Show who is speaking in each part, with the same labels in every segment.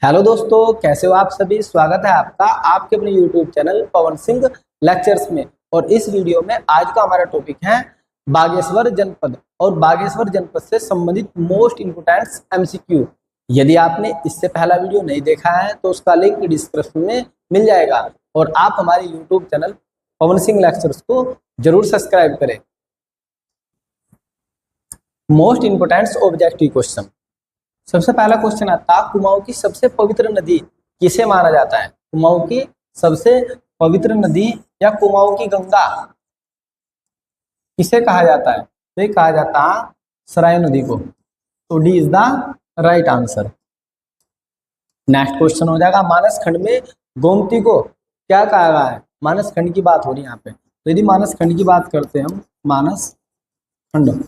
Speaker 1: Hello दोस्तों, कैसे हो आप सभी। स्वागत है आपका आपके अपने YouTube channel Pawan Singh lectures में। और इस वीडियो में आज का हमारा टॉपिक है बागेश्वर जनपद और बागेश्वर जनपद से संबंधित मोस्ट इम्पोर्टेंट एमसीक्यू। यदि आपने इससे पहला वीडियो नहीं देखा है तो उसका लिंक डिस्क्रिप्शन में मिल जाएगा और आप हमारे YouTube channel Pawan Singh lectures को जरूर सब्सक्राइब करें। Most important objective question. सबसे पहला क्वेश्चन आता है, कुमाऊं की सबसे पवित्र नदी किसे माना जाता है। कुमाऊं की सबसे पवित्र नदी या कुमाऊं की गंगा किसे कहा जाता है। तो ये कहा जाता है सराय नदी को। तो D is the right answer. Next question हो जाएगा, मानस खंड में गोमती को क्या कहा गया है। मानस खंड की बात हो रही है यहाँ पे। तो यदि मानस खंड की बात करते हैं हम, मानस खंड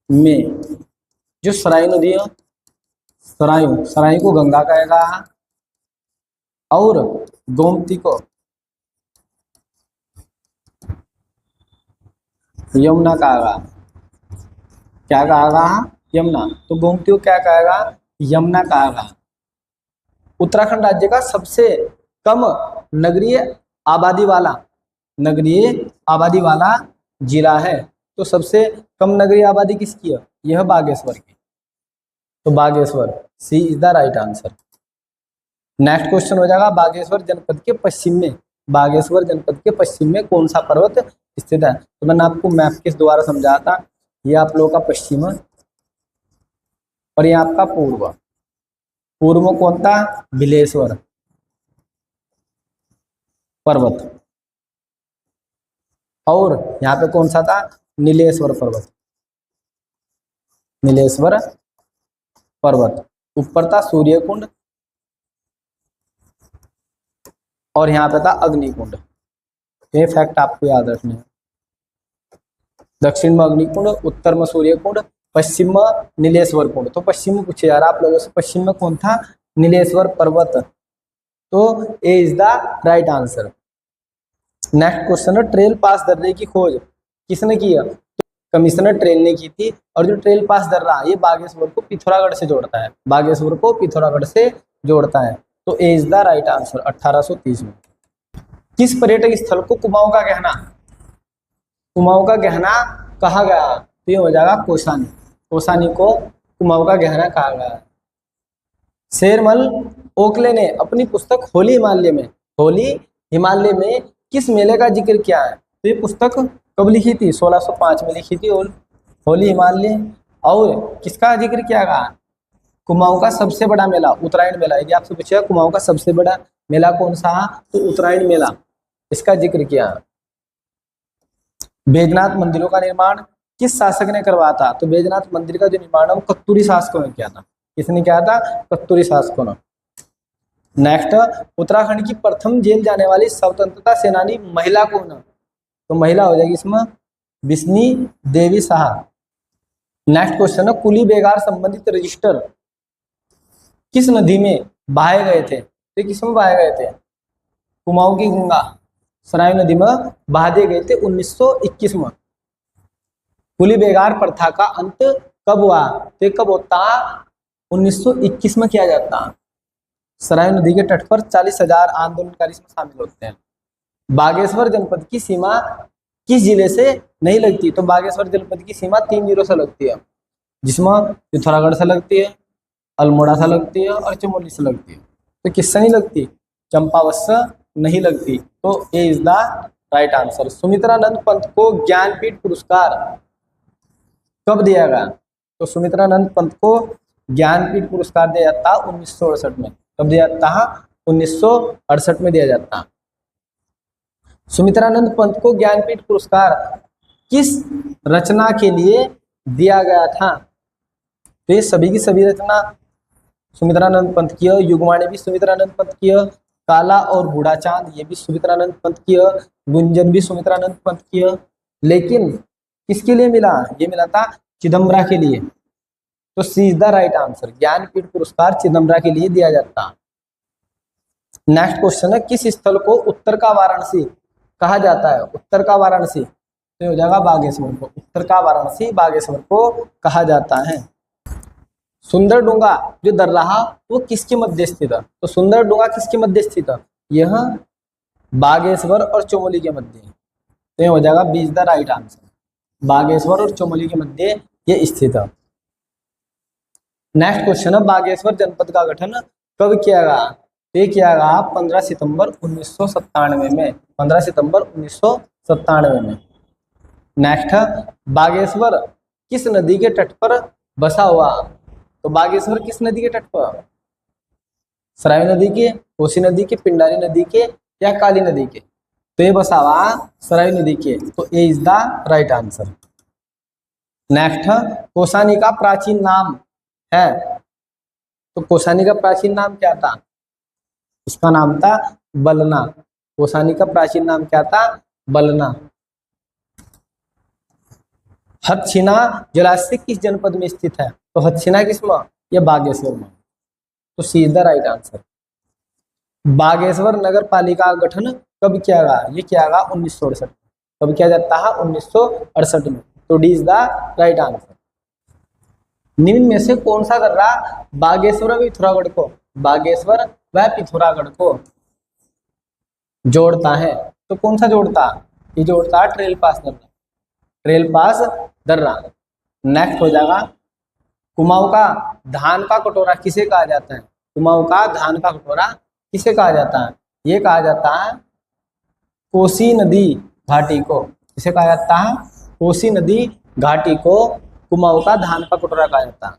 Speaker 1: में जो सराय नदी है, सराय को गंगा कहेगा और गोमती को यमुना कहेगा। क्या कहेगा? यमुना। तो गोमती को क्या कहेगा? यमुना कहेगा। उत्तराखंड राज्य का सबसे कम नगरीय आबादी वाला जिला है। तो सबसे कम नगरीय आबादी किसकी है? यह बागेश्वर की। तो Bageshwar, C is the right answer. Next question हो जाएगा, बागेश्वर जनपद के पश्चिम में कौन सा पर्वत स्थित है। तो मैंने आपको मैप के द्वारा समझाया था। ये आप लोगों का पश्चिम और ये आपका पूर्व में कौन था? बिलेश्वर पर्वत। और यहाँ पे कौन सा था? नीलेश्वर पर्वत। ऊपर था सूर्यकुंड और यहाँ पे था अग्निकुंड। ये फैक्ट आपको याद रखना है। दक्षिण में अग्निकुंड, उत्तर में सूर्यकुंड, पश्चिम में नीलेश्वर कुंड। तो पश्चिम में पूछे यार आप लोगों से, पश्चिम में कौन था? नीलेश्वर पर्वत। तो A is the right answer. Next question है, ट्रेल पास दर्रे की खोज किसने की है। कमिश्नर ट्रेल ने की थी। और जो ट्रेल पास दर्रा ये बागेश्वर को पिथौरागढ़ से जोड़ता है। तो A is the right answer. 1830 में किस पर्यटक स्थल को कुमाऊं का गहना कहा गया। तो ये हो जाएगा कोसानी को कुमाऊं का गहना कहा गया। शेरमल ओकले ने अपनी पुस्तक होली हिमालय में किस मेले का जिक्र किया है। तो ये पुस्तक कब लिखी थी? 1605 में लिखी थी होली हिमालय। और किसका जिक्र किया गया? कुमाऊं का सबसे बड़ा मेला उत्तरायण मेला। यदि आपसे पूछेगा कुमाऊं का सबसे बड़ा मेला कौन सा है, तो उत्तरायण मेला, इसका जिक्र किया। बैजनाथ मंदिरों का निर्माण किस शासक ने करवाया था। तो बैजनाथ मंदिर का जो निर्माण है वो कत्तूरी शासकों ने किया था। किसने किया था? कत्तूरी शासकों ने। नेक्स्ट, उत्तराखंड की प्रथम जेल जाने वाली स्वतंत्रता सेनानी महिला कौन है। तो महिला हो जाएगी इसमें बिस्नी देवी शाह। नेक्स्ट क्वेश्चन है, कुली बेगार संबंधित रजिस्टर किस नदी में बहाए गए थे। तो किसमें बहाए गए थे? कुमाऊं की गंगा सराय नदी में बहा दिए गए थे 1921 में। कुली बेगार प्रथा का अंत कब हुआ। तो कब होता? 1921 में किया जाता। सराय नदी के तट पर 40,000 आंदोलनकारी इसमें शामिल होते हैं। बागेश्वर जनपद की सीमा किस जिले से नहीं लगती। तो बागेश्वर जनपद की सीमा 3 जिलों से लगती है, जिसमें पिथौरागढ़ से लगती है, अल्मोड़ा से लगती है और चमोली से लगती है। तो किससे नहीं लगती? चंपावत से नहीं लगती। तो A is the right answer. Sumitranand Pant को ज्ञानपीठ पुरस्कार कब दिया गया। तो सुमित्रानंद पंत को ज्ञानपीठ पुरस्कार दिया जाता 1968 में। कब दिया जाता? 1968 में दिया जाता। सुमित्रानंद पंत को ज्ञानपीठ पुरस्कार किस रचना के लिए दिया गया था। तो ये सभी की सभी रचना सुमित्रानंद पंत की है। युगवाणी भी सुमित्रानंद पंत की है। काला और बूढ़ा चांद ये भी सुमित्रानंद पंत की है। गुंजन भी सुमित्रानंद पंत की है। लेकिन किसके लिए मिला? ये मिला था चिदम्बरा के लिए। तो C is the right answer. Jnanpith पुरस्कार चिदम्बरा के लिए दिया जाता। नेक्स्ट क्वेश्चन है, किस स्थल को उत्तर का वाराणसी कहा जाता है। उत्तर का वाराणसी तो हो जाएगा बागेश्वर को। उत्तर का वाराणसी बागेश्वर को कहा जाता है। सुंदर डूंगा जो दर्राहा वो किसके मध्य स्थित है? तो सुंदर डूंगा किसके मध्य स्थित है? यह बागेश्वर और चमोली के मध्य है। तो ये हो जाएगा B is the right answer. Bageshwar और चमोली के मध्य ये स्थित है। नेक्स्ट क्वेश्चन है, बागेश्वर जनपद का गठन कब किया गया? ये किया गया 15 सितंबर 1997 में। 15 सितंबर 1997 में। नेक्स्ट है, बागेश्वर किस नदी के तट पर बसा हुआ? तो बागेश्वर किस नदी के तट पर? सराय नदी के, कोसी नदी के, पिंडारी नदी के या काली नदी के? तो ये बसा हुआ सराय नदी के। तो A is the right answer. Next, Kausani का प्राचीन नाम है। तो कोसानी का प्राचीन नाम क्या था? उसका नाम था बलना। कोसानी का प्राचीन नाम क्या था? बलना। हथशिना जलाशय किस जनपद में स्थित है? तो हथशिना किसमें? यह बागेश्वर में। तो C is the right answer. Bageshwar नगर पालिका का गठन कब किया गया? ये किया गया 1968। कब किया जाता है? 1968 में। तो D is the right answer. निम्न में से कौन सा दर्रा बागेश्वर व पिथौरागढ़ को, बागेश्वर व पिथौरागढ़ को जोड़ता है? तो कौन सा जोड़ता? ये जोड़ता है ट्रेल पास दर्रा। ट्रेल पास दर्रा। नेक्स्ट हो जाएगा, कुमाऊं का धान का कटोरा किसे कहा जाता है? कुमाऊं का धान का कटोरा किसे कहा जाता है? ये कहा जाता है कोसी नदी घाटी को। किसे कहा जाता है? कोसी नदी घाटी को कुमाऊं का धान का कटोरा कहा जाता है।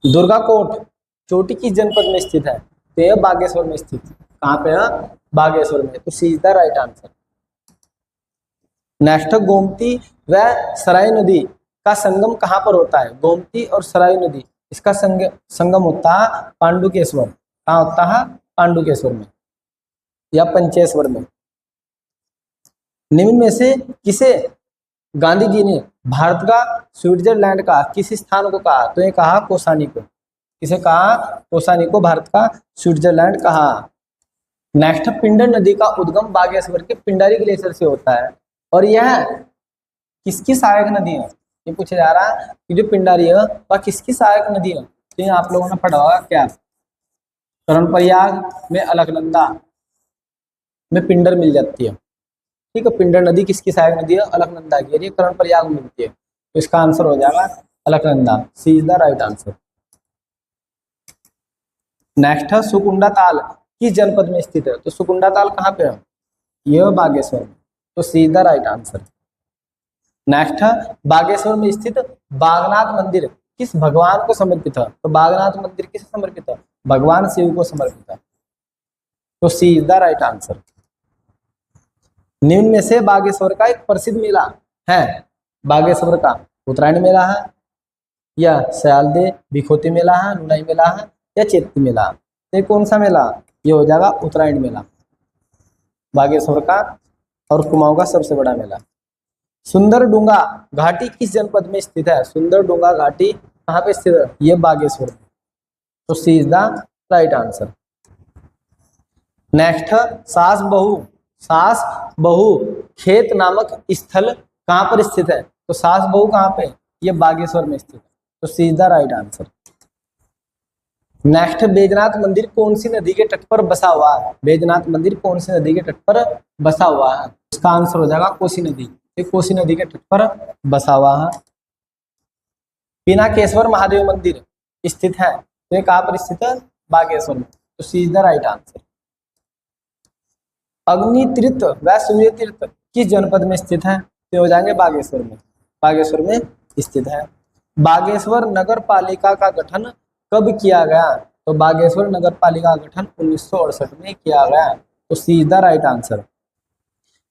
Speaker 1: दुर्गाकोट चोटी किस जनपद में स्थित है? तो यह बागेश्वर में स्थित है। कहाँ पे है? बागेश्वर में। तो C is the right answer. Next, Gomti व सराय नदी का संगम कहाँ पर होता है? गोमती और सराय नदी इसका संगम होता है पांडुकेश्वर। कहाँ होता है? पांडुकेश्वर में या पंचेश्वर में। निम्न में से किसे गांधी जी ने भारत का स्विट्जरलैंड का किस स्थान को कहा? तो ये कहा कोसानी को। किसे कहा? कोसानी को भारत का स्विट्जरलैंड कहा। नेक्स्ट, पिंडर नदी का उद्गम बागेश्वर के पिंडारी ग्लेशियर से होता है और यह किसकी सहायक नदी है? ये पूछा जा रहा है कि जो पिंडारी है वह किसकी सहायक नदी है? तो ये आप लोगों ने पढ़ा होगा क्या? कर्णप्रयाग में अलकनंदा में पिंडर मिल जाती है। ठीक है, पिंडर नदी किसकी सहायक नदी है? अलकनंदा की। ये कर्णप्रयाग में मिलती है। तो इसका आंसर हो जाएगा Alaknanda. C is the right answer. Next है, सुकुंडा ताल किस जनपद में स्थित है? तो सुकुंडा ताल कहाँ पे है? यह बागेश्वर में। तो C is the right answer. Next है, बागेश्वर में स्थित बागनाथ मंदिर किस भगवान को समर्पित है? तो बागनाथ मंदिर किसे समर्पित है? भगवान शिव को समर्पित है। तो C is the right answer. निम्न में से बागेश्वर का एक प्रसिद्ध मेला है, बागेश्वर का उत्तरायणी मेला है या सयालदे बिखोती मेला है, नुनाई मेला है या चैती मेला? ये कौन सा मेला? ये हो जाएगा उत्तरायणी मेला, बागेश्वर का और कुमाऊं का सबसे बड़ा मेला। सुंदर डूंगा घाटी किस जनपद में स्थित है? सुंदर डूंगा घाटी कहाँ पे स्थित है? ये बागेश्वर में। तो C is the right answer. Next, सास बहु खेत नामक स्थल कहाँ पर स्थित है? तो सास बहु कहाँ पे? ये बागेश्वर में स्थित है। तो C is the right answer. Next, Baijnath मंदिर कौन सी नदी के तट पर बसा हुआ है? बैजनाथ मंदिर कौन सी नदी के तट पर बसा हुआ है? इसका आंसर हो जाएगा कोसी नदी। ये कोसी नदी के तट पर बसा हुआ है। पिनाकेश्वर महादेव मंदिर स्थित है, तो ये कहाँ पर स्थित है? बागेश्वर में। तो C is the right answer. अग्नि तीर्थ व सूर्य तीर्थ किस जनपद में स्थित है? तो हो जाएंगे बागेश्वर में। बागेश्वर में स्थित है। बागेश्वर नगर पालिका का गठन कब किया गया? तो बागेश्वर नगर पालिका का गठन 1968 में किया गया। तो C is the right answer.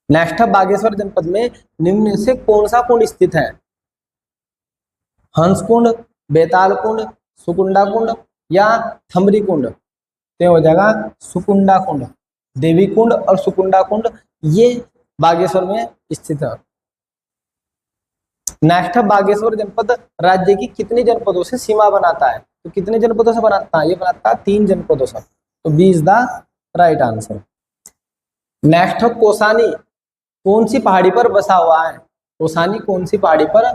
Speaker 1: Next, Bageshwar जनपद में निम्न से कौन सा कुंड स्थित है? हंस कुंड, बेताल कुंड, सुकुंडा कुंड या थमरी कुंड? तो हो जाएगा सुकुंडा कुंड। देवी कुंड और सुकुंडा कुंड ये बागेश्वर में स्थित है। नेक्स्ट, बागेश्वर जनपद राज्य की कितने जनपदों से सीमा बनाता है? तो कितने जनपदों से बनाता है? ये बनाता है 3 जनपदों से। तो B is the right answer. Next, Kausani कौन सी पहाड़ी पर बसा हुआ है? कोसानी कौन सी पहाड़ी पर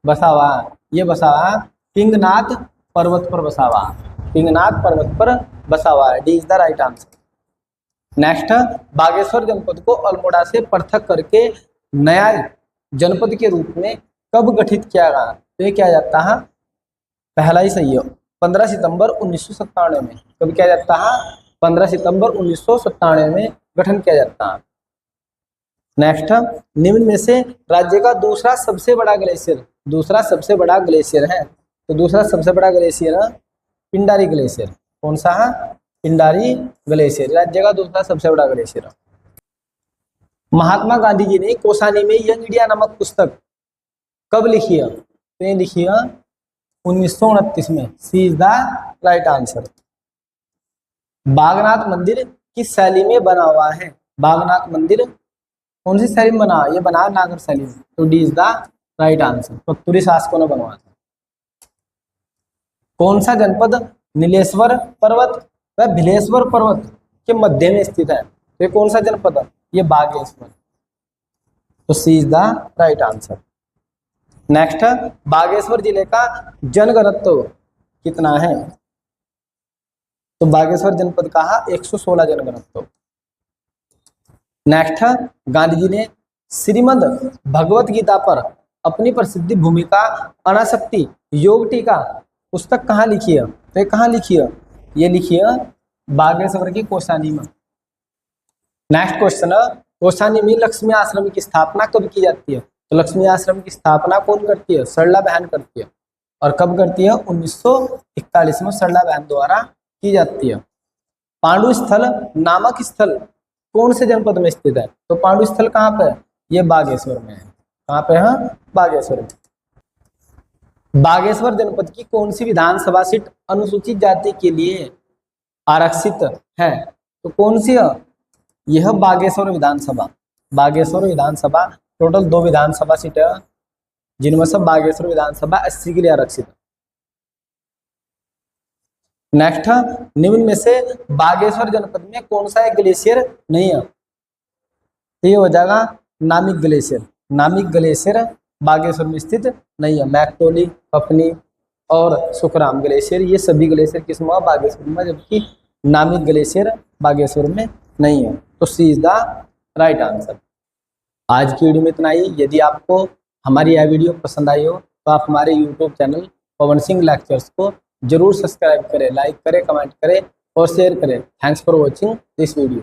Speaker 1: बसा हुआ है, ये बसा हुआ है पिंगनाथ पर्वत पर बसा हुआ है, पिंगनाथ पर्वत पर बसा हुआ है। D is the right answer. Next, Bageshwar जनपद को अल्मोड़ा से पृथक करके नया जनपद के रूप में कब गठित किया गया? तो ये क्या जाता है, पहला ही सही है, 15 सितंबर 1997 में। कब किया जाता है? 15 सितंबर 1997 में गठन किया जाता है। नेक्स्ट, निम्न में से राज्य का दूसरा सबसे बड़ा ग्लेशियर, दूसरा सबसे बड़ा ग्लेशियर है, तो दूसरा सबसे बड़ा ग्लेशियर है पिंडारी ग्लेशियर। कौन सा है? पिंडारी ग्लेशियर राज्य का दूसरा सबसे बड़ा ग्लेशियर। महात्मा गांधी जी ने कौसानी में यंग इंडिया नामक पुस्तक कब लिखी है? तो ये लिखी है 1929 में। C is the right answer. Bagnath मंदिर किस शैली में बना हुआ है? बागनाथ मंदिर कौन सी शैली में बना? ये बना नागर शैली में, तो D is the right answer. Katyuri शासकों ने बनवाया था। कौन सा जनपद नीलेश्वर पर्वत व भिलेश्वर पर्वत के मध्य में स्थित है? तो ये कौन सा जनपद है? ये बागेश्वर, तो C is the right answer. Next, Bageshwar जिले का जनघनत्व कितना है? तो बागेश्वर जनपद का 116 जनघनत्व। नेक्स्ट, गांधी जी ने श्रीमद् भगवत गीता पर अपनी प्रसिद्ध भूमिका अनासक्ति योग टीका पुस्तक कहाँ लिखी है? तो ये कहाँ लिखी है? ये लिखी है बागेश्वर की कौसानी में। नेक्स्ट क्वेश्चन, कौसानी में लक्ष्मी आश्रम की स्थापना कब की जाती है? तो लक्ष्मी आश्रम की स्थापना कौन करती है? सरला बहन करती है। और कब करती है? 1941 में सरला बहन द्वारा की जाती है। पांडु स्थल नामक स्थल कौन से जनपद में स्थित है? तो पांडु स्थल कहाँ पे है? ये बागेश्वर में है। कहाँ पे है? बागेश्वर में। बागेश्वर जनपद की कौन सी विधानसभा सीट अनुसूचित जाति के लिए आरक्षित है? तो कौन सी है? यह बागेश्वर विधानसभा। बागेश्वर विधानसभा टोटल 2 विधानसभा सीट है, जिनमें से बागेश्वर विधानसभा 80 के लिए आरक्षित है। नेक्स्ट, निम्न में से बागेश्वर जनपद में कौन सा एक ग्लेशियर नहीं है? तो ये हो जाएगा नामिक ग्लेशियर। नामिक ग्लेशियर बागेश्वर में स्थित नहीं है। मैक्टोली, कफनी और सुखराम ग्लेशियर, ये सभी ग्लेशियर किस में? बागेश्वर में, जबकि नामिक ग्लेशियर बागेश्वर में नहीं है। तो C is the right answer. आज की वीडियो में इतना ही। यदि आपको हमारी यह वीडियो पसंद आई हो तो आप हमारे YouTube channel Pawan Singh lectures को जरूर सब्सक्राइब करें, लाइक करें, कमेंट करें और शेयर करें। Thanks for watching this video.